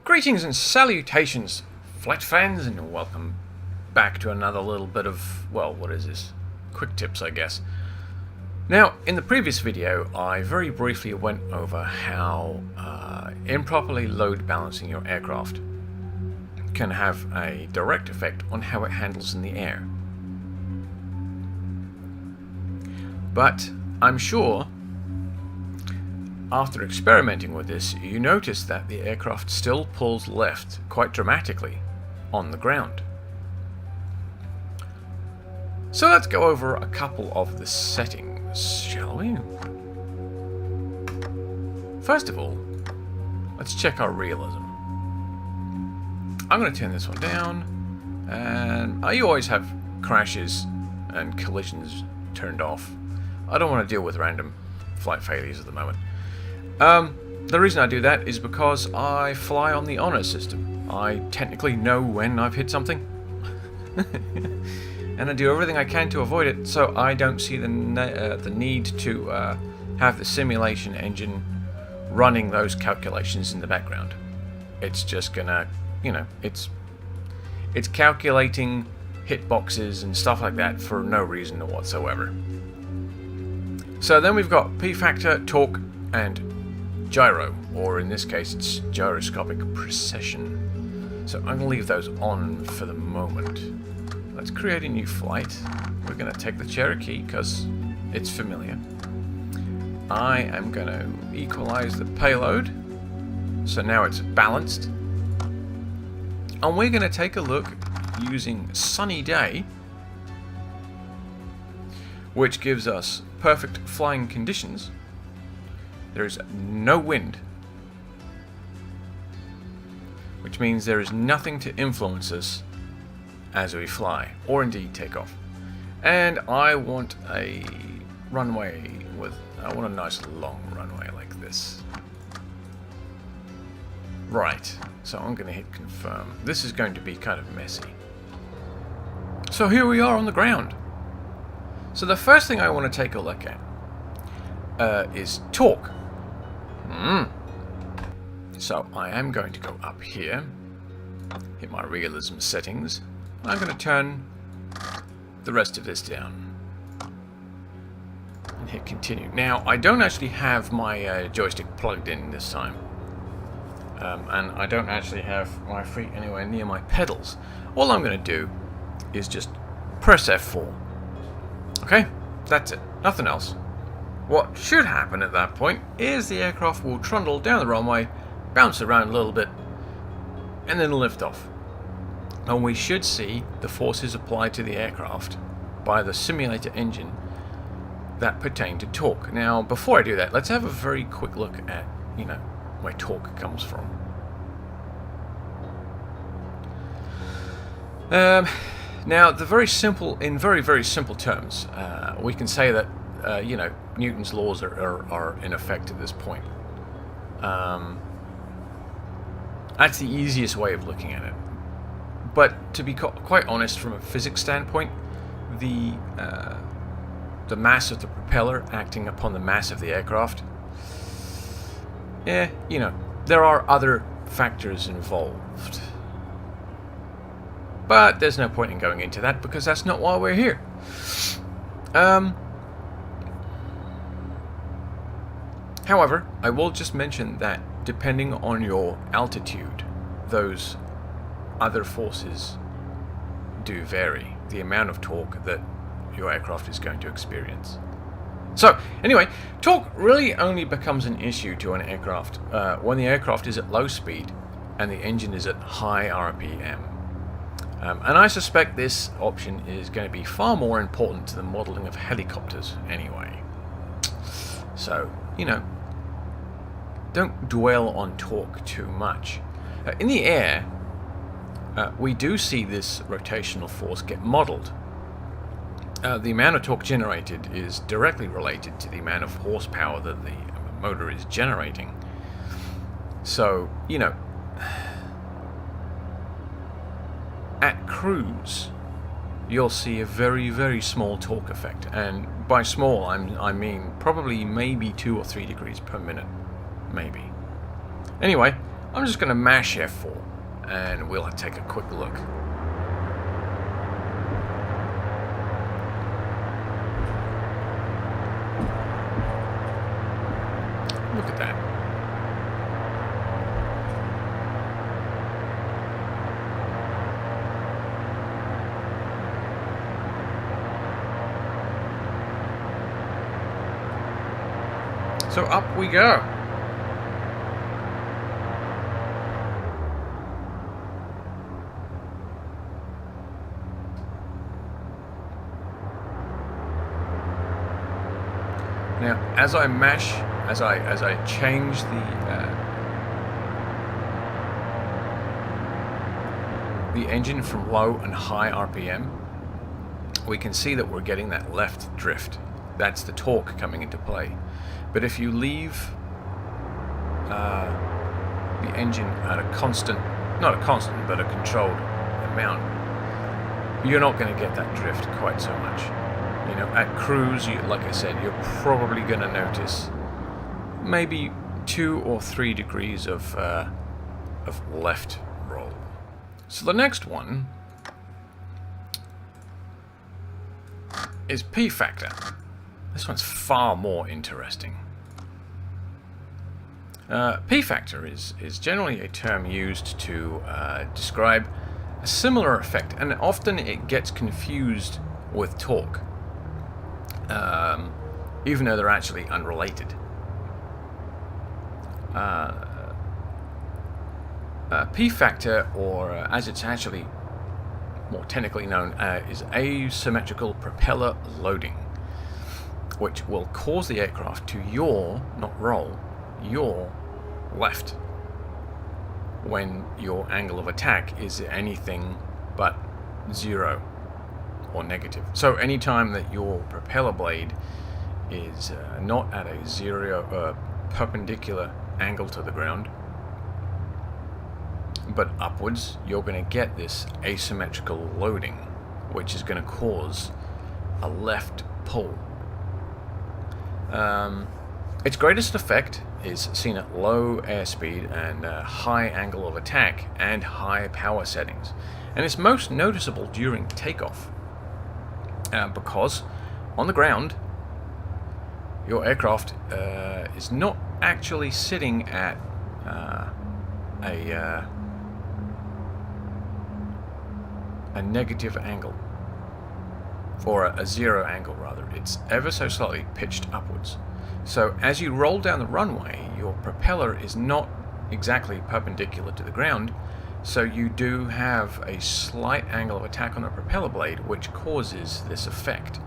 Greetings and salutations, flight fans, and welcome back to another little bit of, well, what is this? Quick tips, I guess. Now, in the previous video, I very briefly went over how improperly load balancing your aircraft can have a direct effect on how it handles in the air. But I'm sure after experimenting with this, you notice that the aircraft still pulls left quite dramatically on the ground. So let's go over a couple of the settings, shall we? First of all, let's check our realism. I'm going to turn this one down, and you always have crashes and collisions turned off. I don't want to deal with random flight failures at the moment. The reason I do that is because I fly on the honor system. I technically know when I've hit something. And I do everything I can to avoid it, so I don't see the need to have the simulation engine running those calculations in the background. It's just gonna, it's calculating hitboxes and stuff like that for no reason whatsoever. So then we've got P-factor, torque, and gyro, or in this case it's gyroscopic precession. So I'm going to leave those on for the moment. Let's create a new flight. We're going to take the Cherokee because it's familiar. I am going to equalize the payload, so now it's balanced. And we're going to take a look using sunny day, which gives us perfect flying conditions. There is no wind, which means there is nothing to influence us as we fly, or indeed take off. And I want a runway I want a nice long runway like this. Right, so I'm going to hit confirm. This is going to be kind of messy. So here we are on the ground. So the first thing I want to take a look at is torque. So I am going to go up here, hit my realism settings. I'm going to turn the rest of this down and hit continue. Now I don't actually have my joystick plugged in this time, and I don't actually have my feet anywhere near my pedals. All I'm going to do is just press F4. Okay, that's it, nothing else. What should happen at that point is the aircraft will trundle down the runway, bounce around a little bit, and then lift off. And we should see the forces applied to the aircraft by the simulator engine that pertain to torque. Now, before I do that, let's have a very quick look at, where torque comes from. Now, in very, very simple terms, we can say that Newton's laws are in effect at this point. That's the easiest way of looking at it. But to be quite honest, from a physics standpoint, the mass of the propeller acting upon the mass of the aircraft, there are other factors involved. But there's no point in going into that because that's not why we're here. However, I will just mention that depending on your altitude, those other forces do vary, the amount of torque that your aircraft is going to experience. So, anyway, torque really only becomes an issue to an aircraft when the aircraft is at low speed and the engine is at high RPM. And I suspect this option is going to be far more important to the modeling of helicopters anyway. So, don't dwell on torque too much. In the air, we do see this rotational force get modeled. The amount of torque generated is directly related to the amount of horsepower that the motor is generating. So, at cruise, you'll see a very, very small torque effect. And by small, I mean probably maybe 2 or 3 degrees per minute. Maybe. Anyway, I'm just going to mash F4 and we'll take a quick look. Look at that. So up we go. Now, as I mash, as I change the engine from low and high RPM, we can see that we're getting that left drift. That's the torque coming into play. But if you leave the engine at a constant, not a constant, but a controlled amount, you're not going to get that drift quite so much. You know, at cruise, like I said, you're probably going to notice maybe 2 or 3 degrees of left roll. So the next one is P factor. This one's far more interesting. P factor is generally a term used to describe a similar effect, and often it gets confused with torque, even though they're actually unrelated. P factor, or as it's actually more technically known, is asymmetrical propeller loading, which will cause the aircraft to yaw, not roll, yaw left when your angle of attack is anything but 0 or negative. So anytime that your propeller blade is not at a 0 perpendicular angle to the ground, but upwards, you're going to get this asymmetrical loading, which is going to cause a left pull. Its greatest effect is seen at low airspeed and high angle of attack and high power settings, and it's most noticeable during takeoff, because on the ground your aircraft is not actually sitting at a negative angle, or a 0 angle rather. It's ever so slightly pitched upwards. So as you roll down the runway, your propeller is not exactly perpendicular to the ground, so you do have a slight angle of attack on the propeller blade, which causes this effect.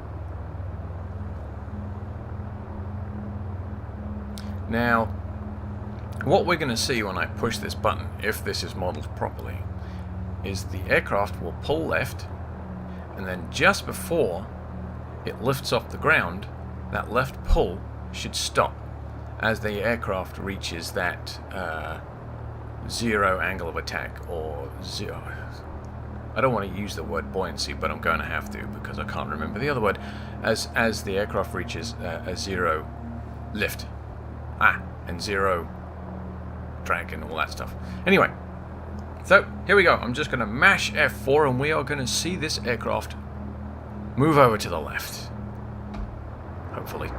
Now, what we're going to see when I push this button, if this is modeled properly, is the aircraft will pull left, and then just before it lifts off the ground, that left pull should stop as the aircraft reaches that 0 angle of attack, or 0. I don't want to use the word buoyancy, but I'm going to have to because I can't remember the other word. As the aircraft reaches a 0 lift, and 0 drag and all that stuff. Anyway, so here we go. I'm just going to mash F4 and we are going to see this aircraft move over to the left. Hopefully.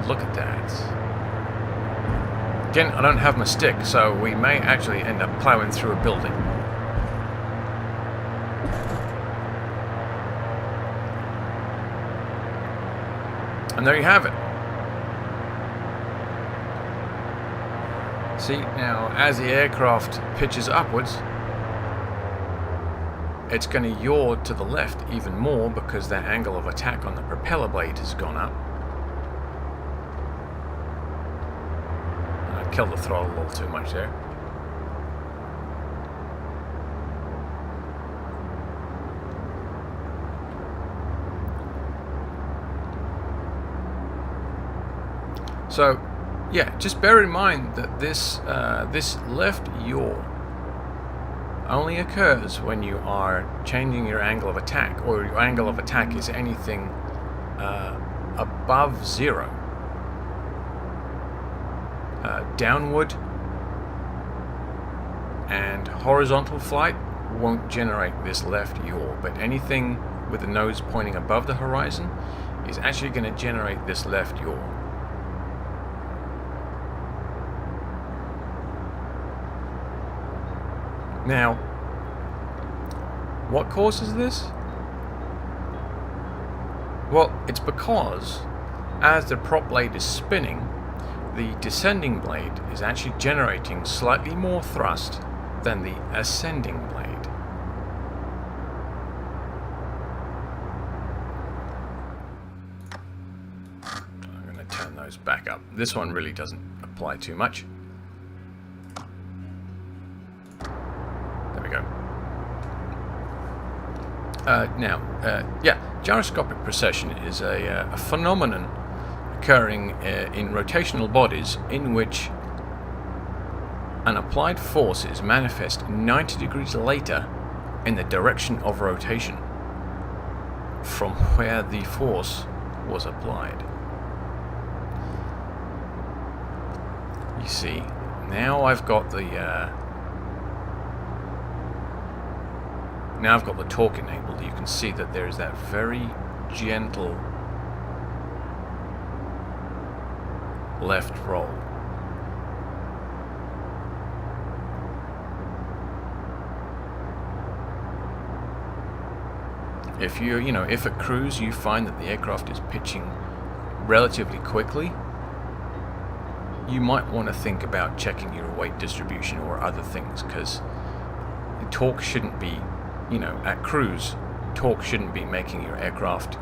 Look at that. Again, I don't have my stick, so we may actually end up plowing through a building. And there you have it. See, now as the aircraft pitches upwards, it's going to yaw to the left even more because that angle of attack on the propeller blade has gone up. I killed the throttle a little too much there. So, yeah, just bear in mind that this left yaw only occurs when you are changing your angle of attack, or your angle of attack is anything above 0. downward and horizontal flight won't generate this left yaw, but anything with the nose pointing above the horizon is actually going to generate this left yaw. Now, what causes this? Well, it's because as the prop blade is spinning, the descending blade is actually generating slightly more thrust than the ascending blade. I'm going to turn those back up. This one really doesn't apply too much. There we go. Yeah, gyroscopic precession is a phenomenon occurring in rotational bodies in which an applied force is manifest 90 degrees later in the direction of rotation from where the force was applied. You see, now I've got the torque enabled. You can see that there is that very gentle left roll. If if at cruise you find that the aircraft is pitching relatively quickly, you might want to think about checking your weight distribution or other things, because the torque shouldn't be, at cruise, torque shouldn't be making your aircraft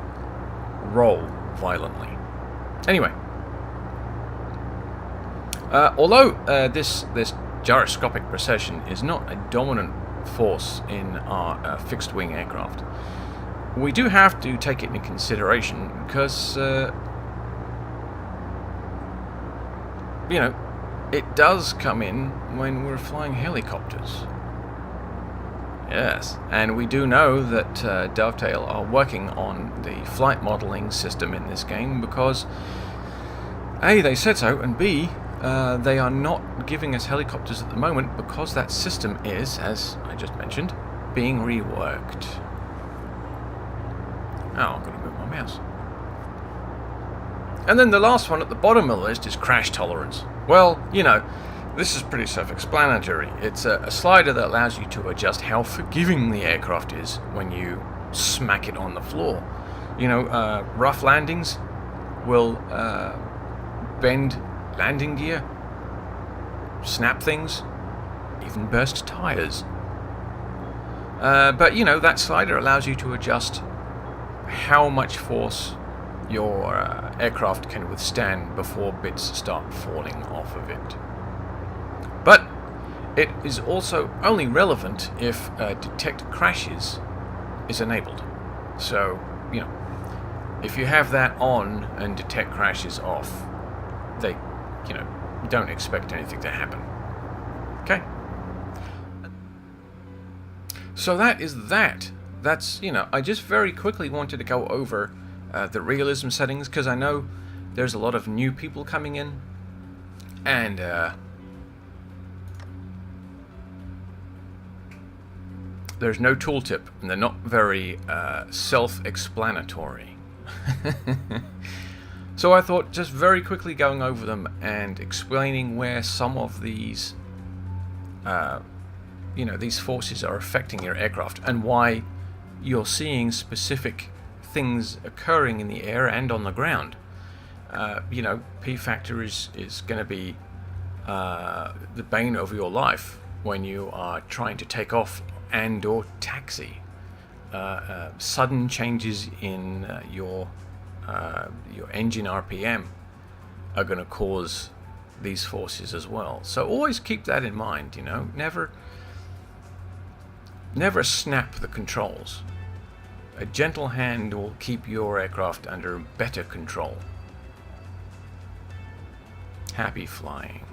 roll violently. Anyway, although this gyroscopic precession is not a dominant force in our fixed-wing aircraft, we do have to take it into consideration because, it does come in when we're flying helicopters. Yes, and we do know that Dovetail are working on the flight modeling system in this game because A, they said so, and B, they are not giving us helicopters at the moment because that system is, as I just mentioned, being reworked. Oh, I'm going to move my mouse. And then the last one at the bottom of the list is crash tolerance. Well, this is pretty self-explanatory. It's a slider that allows you to adjust how forgiving the aircraft is when you smack it on the floor. Rough landings will bend landing gear, snap things, even burst tires. But that slider allows you to adjust how much force your aircraft can withstand before bits start falling off of it. But it is also only relevant if detect crashes is enabled. So, if you have that on and detect crashes off, they, don't expect anything to happen. Okay? So that is that. That's, I just very quickly wanted to go over the realism settings because I know there's a lot of new people coming in, and there's no tooltip, and they're not very self-explanatory. So I thought just very quickly going over them and explaining where some of these these forces are affecting your aircraft and why you're seeing specific things occurring in the air and on the ground. P factor is going to be the bane of your life when you are trying to take off and or taxi. Sudden changes in your engine RPM are going to cause these forces as well. So always keep that in mind. Never snap the controls. A gentle hand will keep your aircraft under better control. Happy flying.